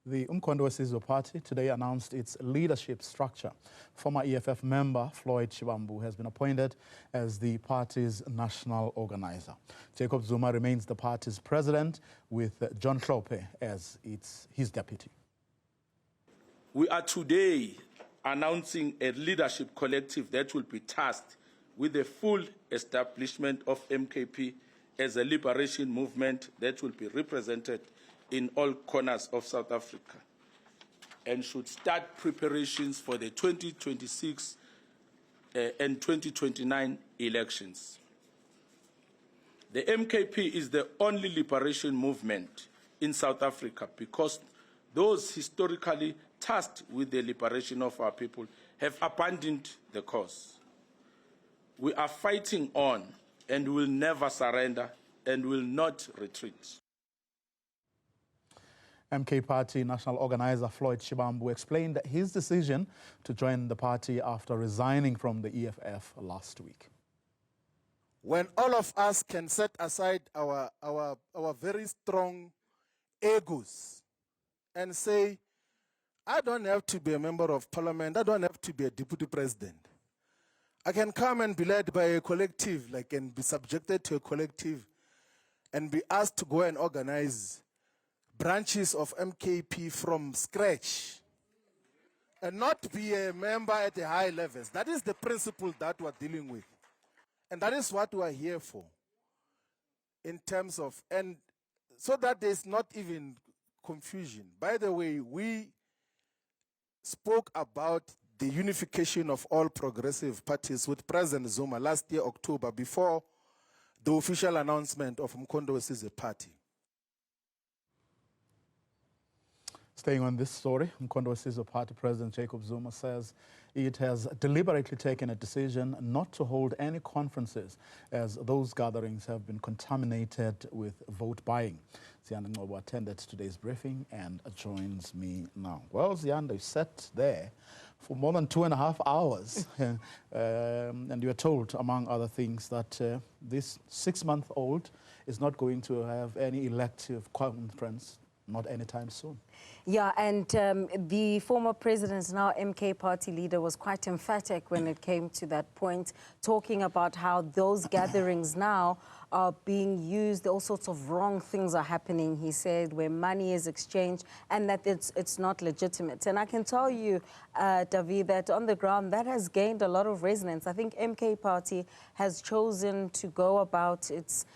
The uMkhonto party today announced its leadership structure. Former EFF member Floyd Shivambu has been appointed as the party's national organizer. Jacob Zuma remains the party's president, with John Hlophe as his deputy. We are today announcing a leadership collective that will be tasked with the full establishment of MKP as a liberation movement that will be represented in all corners of South Africa and should start preparations for the 2026 and 2029 elections. The MKP is the only liberation movement in South Africa because those historically tasked with the liberation of our people have abandoned the cause. We are fighting on and will never surrender and will not retreat. MK Party National Organizer Floyd Shivambu explained his decision to join the party after resigning from the EFF last week. When all of us can set aside our very strong egos and say, I don't have to be a member of parliament, I don't have to be a deputy president. I can come and be led by a collective, and be subjected to a collective and be asked to go and organize branches of MKP from scratch and not be a member at the high levels. That is the principle that we're dealing with. And that is what we're here for in terms of, and so that there's not even confusion. By the way, we spoke about the unification of all progressive parties with President Zuma last year, October, before the official announcement of uMkhonto as a party. Staying on this story, uMkhonto party president Jacob Zuma says it has deliberately taken a decision not to hold any conferences as those gatherings have been contaminated with vote buying. Ziyanda Ngcobo attended today's briefing and joins me now. Well, Ziyanda, you sat there for more than 2.5 hours and you were told, among other things, that this 6-month-old is not going to have any elective conference, not anytime soon. Yeah, and the former president, now MK party leader, was quite emphatic when it came to that point, talking about how those gatherings now are being used, all sorts of wrong things are happening, he said, where money is exchanged and that it's not legitimate. And I can tell you, David, that on the ground, that has gained a lot of resonance. I think MK party has chosen to go about its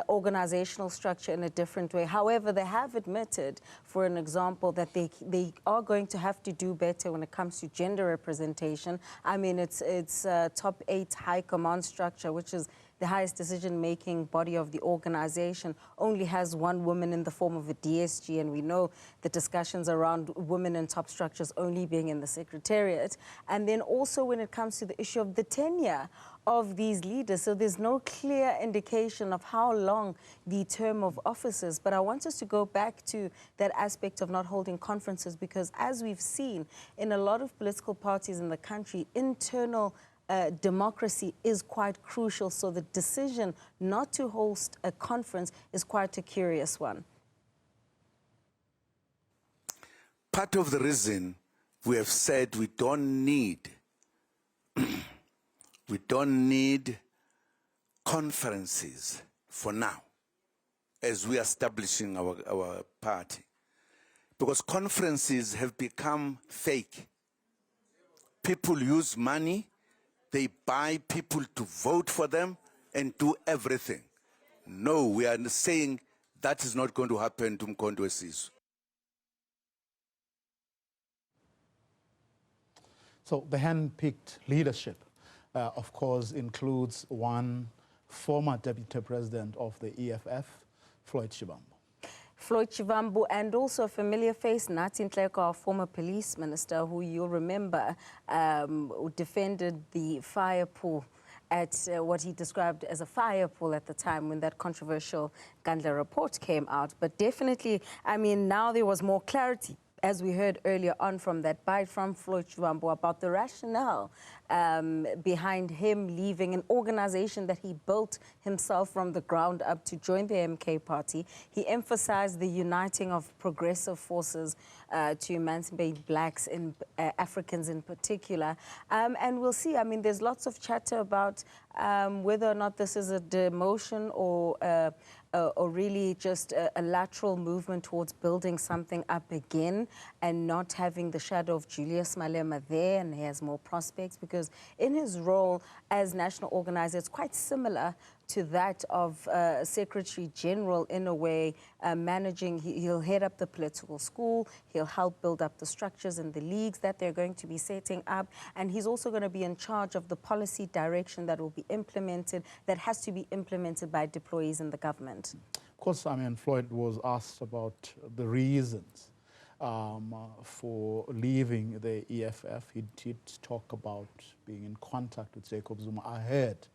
organizational structure in a different way. However, they have admitted, for an example, that they are going to have to do better when it comes to gender representation. I mean, it's top 8 high command structure, which is the highest decision-making body of the organization, only has 1 woman in the form of a DSG, and we know the discussions around women in top structures only being in the secretariat. And then also when it comes to the issue of the tenure of these leaders, so there's no clear indication of how long the term of office is. But I want us to go back to that aspect of not holding conferences, because as we've seen in a lot of political parties in the country, internal democracy is quite crucial, so the decision not to host a conference is quite a curious one. Part of the reason we have said we don't need conferences for now as we are establishing our party, because conferences have become fake. People use money, they buy people to vote for them and do everything. No, we are saying that is not going to happen to uMkhonto. So the hand-picked leadership, of course, includes one former deputy president of the EFF, Floyd Shivambu. Floyd Shivambu, and also a familiar face, Nathi Nhleko, our former police minister, who you'll remember defended the fire pool at what he described as a fire pool at the time when that controversial Gandla report came out. But definitely, I mean, now there was more clarity as we heard earlier on from that bite from Floyd Shivambu about the rationale behind him leaving an organization that he built himself from the ground up to join the MK party. He emphasized the uniting of progressive forces to emancipate blacks, Africans in particular. And we'll see, I mean, there's lots of chatter about whether or not this is a demotion or really just a lateral movement towards building something up again and not having the shadow of Julius Malema there, and he has more prospects because in his role as national organizer, it's quite similar to that of Secretary General in a way, managing, he'll head up the political school, he'll help build up the structures and the leagues that they're going to be setting up, and he's also going to be in charge of the policy direction that will be implemented, that has to be implemented by deployees in the government. Of course, I mean, Floyd was asked about the reasons for leaving the EFF. He did talk about being in contact with Jacob Zuma ahead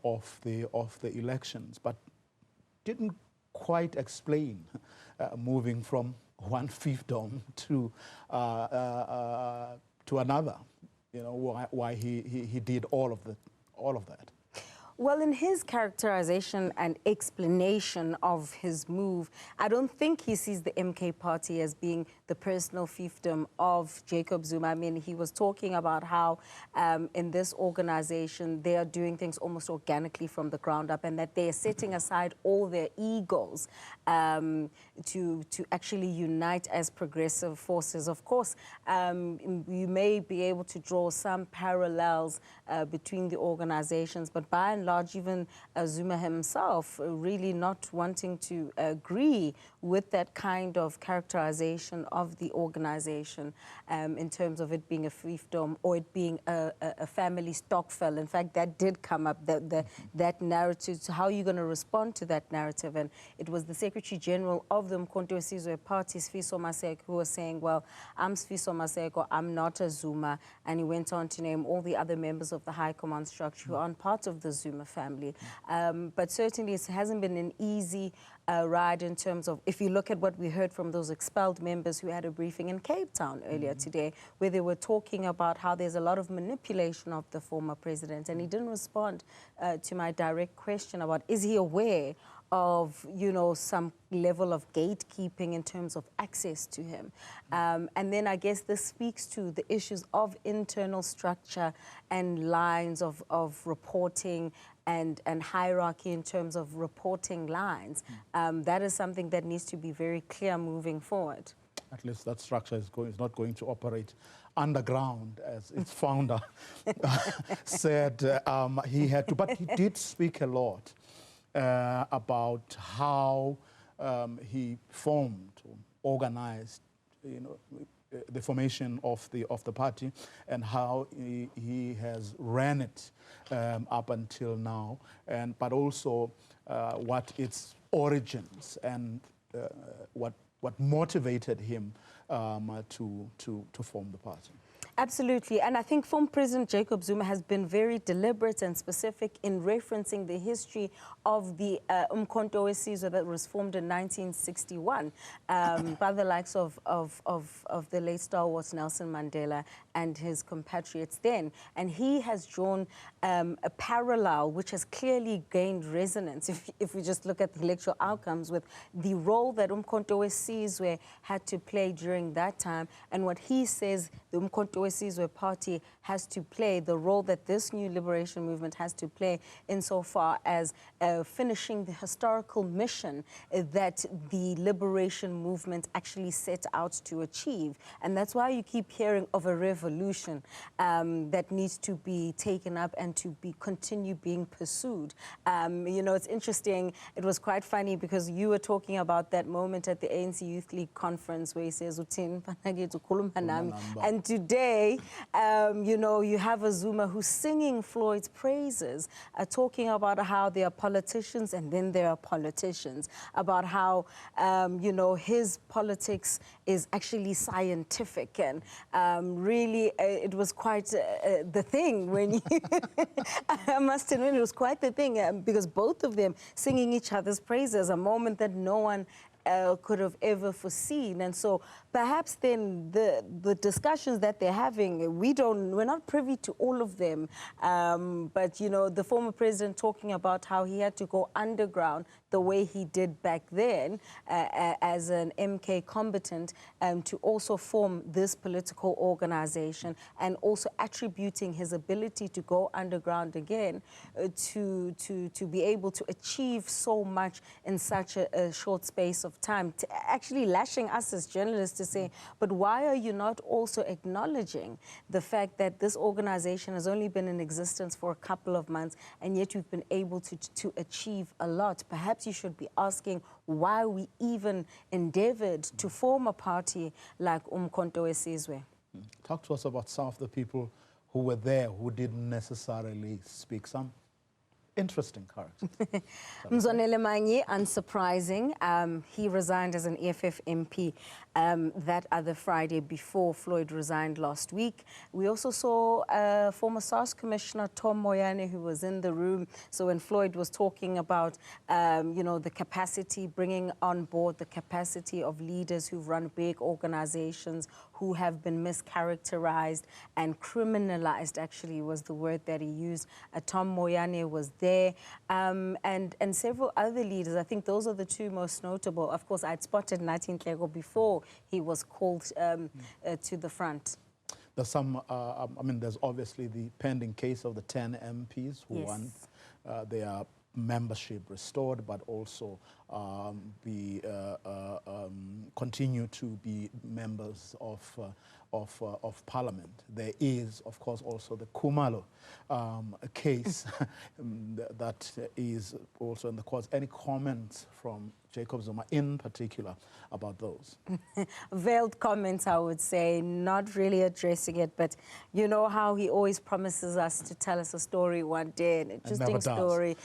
of the elections, but didn't quite explain moving from one fiefdom to another. You know why he did all of that. Well, in his characterization and explanation of his move, I don't think he sees the MK party as being the personal fiefdom of Jacob Zuma. I mean, he was talking about how in this organization, they are doing things almost organically from the ground up and that they are setting aside all their egos to actually unite as progressive forces. Of course, you may be able to draw some parallels between the organizations, but by and large, even Zuma himself really not wanting to agree with that kind of characterization of the organization in terms of it being a fiefdom or it being a family stokvel. In fact, that did come up, that narrative. So how are you going to respond to that narrative? And it was the Secretary General of the uMkhonto Sizwe Party, Sifiso Maseko, who was saying, well, I'm Sifiso Maseko, I'm not a Zuma. And he went on to name all the other members of the high command structure who aren't part of the Zuma family. But certainly it hasn't been an easy ride in terms of, if you look at what we heard from those expelled members who had a briefing in Cape Town earlier today, where they were talking about how there's a lot of manipulation of the former president, and he didn't respond to my direct question about, is he aware of, you know, some level of gatekeeping in terms of access to him. And then I guess this speaks to the issues of internal structure and lines of reporting and hierarchy in terms of reporting lines. That is something that needs to be very clear moving forward. At least that structure is not going to operate underground, as its founder said he had to. But he did speak a lot about how he formed, organized, you know, the formation of the party, and how he has ran it up until now, but also what its origins and what motivated him to form the party. Absolutely, and I think former President Jacob Zuma has been very deliberate and specific in referencing the history of the uMkhonto Sizwe that was formed in 1961 by the likes of the late stalwart Nelson Mandela and his compatriots then. And he has drawn a parallel which has clearly gained resonance if we just look at the electoral outcomes with the role that uMkhonto Sizwe had to play during that time, and what he says the uMkhonto Sizwe party has to play, the role that this new liberation movement has to play insofar as finishing the historical mission that the liberation movement actually set out to achieve. And that's why you keep hearing of a revolution that needs to be taken up and to continue being pursued. You know, it's interesting, it was quite funny because you were talking about that moment at the ANC Youth League conference where he says, and today, you know, you have a Zuma who's singing Floyd's praises, talking about how there are politicians and then there are politicians, about how, you know, his politics is actually scientific, and really it was quite the thing when you, I must admit, it was quite the thing because both of them singing each other's praises, a moment that no one could have ever foreseen. And so perhaps then the discussions that they're having, we're not privy to all of them. But, you know, the former president talking about how he had to go underground the way he did back then as an MK combatant to also form this political organization, and also attributing his ability to go underground again to be able to achieve so much in such a short space of time, actually lashing us as journalists to say, but why are you not also acknowledging the fact that this organization has only been in existence for a couple of months, and yet you've been able to achieve a lot? Perhaps you should be asking why we even endeavored to form a party like uMkhonto Sizwe. Talk to us about some of the people who were there who didn't necessarily speak. Some interesting characters. Mzwanele Manyi, unsurprising, he resigned as an EFF MP that other Friday before Floyd resigned last week. We also saw former SARS Commissioner Tom Moyane, who was in the room. So when Floyd was talking about, you know, the capacity, bringing on board the capacity of leaders who've run big organizations, who have been mischaracterized and criminalized, actually was the word that he used. Tom Moyane was there, and several other leaders. I think those are the two most notable. Of course, I'd spotted Nathi Nhleko before he was called to the front. There's some, I mean, there's obviously the pending case of the 10 MPs who want their membership restored, but also continue to be members of Parliament. There is, of course, also the Khumalo case that is also in the courts. Any comments from Jacob Zuma in particular about those? Veiled comments, I would say, not really addressing it, but you know how he always promises us to tell us a story one day, an interesting story,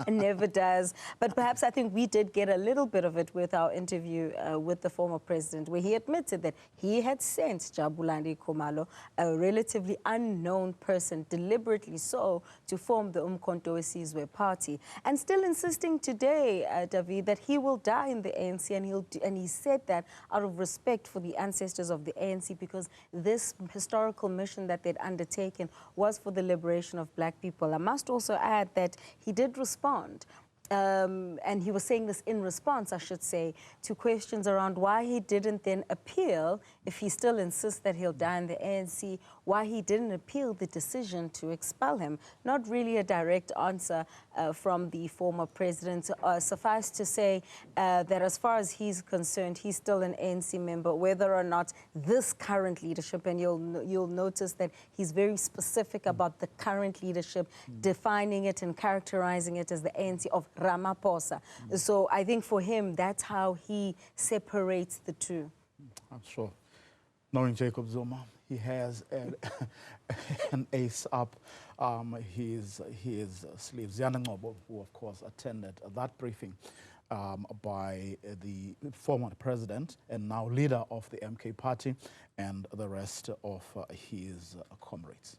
and never does. But perhaps I think we did get a little bit of it with our interview with the former president, where he admitted that he had sent Jabulani Khumalo, a relatively unknown person, deliberately so, to form the uMkhonto Sizwe party, and still insisting today, David, that he will die in the ANC, and he said that out of respect for the ancestors of the ANC, because this historical mission that they'd undertaken was for the liberation of black people. I must also add that he did respond. And he was saying this in response, I should say, to questions around why he didn't then appeal, if he still insists that he'll die in the ANC, why he didn't appeal the decision to expel him. Not really a direct answer from the former president. Suffice to say that as far as he's concerned, he's still an ANC member, whether or not this current leadership, and you'll notice that he's very specific about the current leadership, defining it and characterizing it as the ANC of Ramaphosa. So I think for him, that's how he separates the two. I'm sure. Knowing Jacob Zuma, he has an ace up his sleeve. Ziyanda Ngcobo, who of course attended that briefing by the former president and now leader of the MK party, and the rest of his comrades.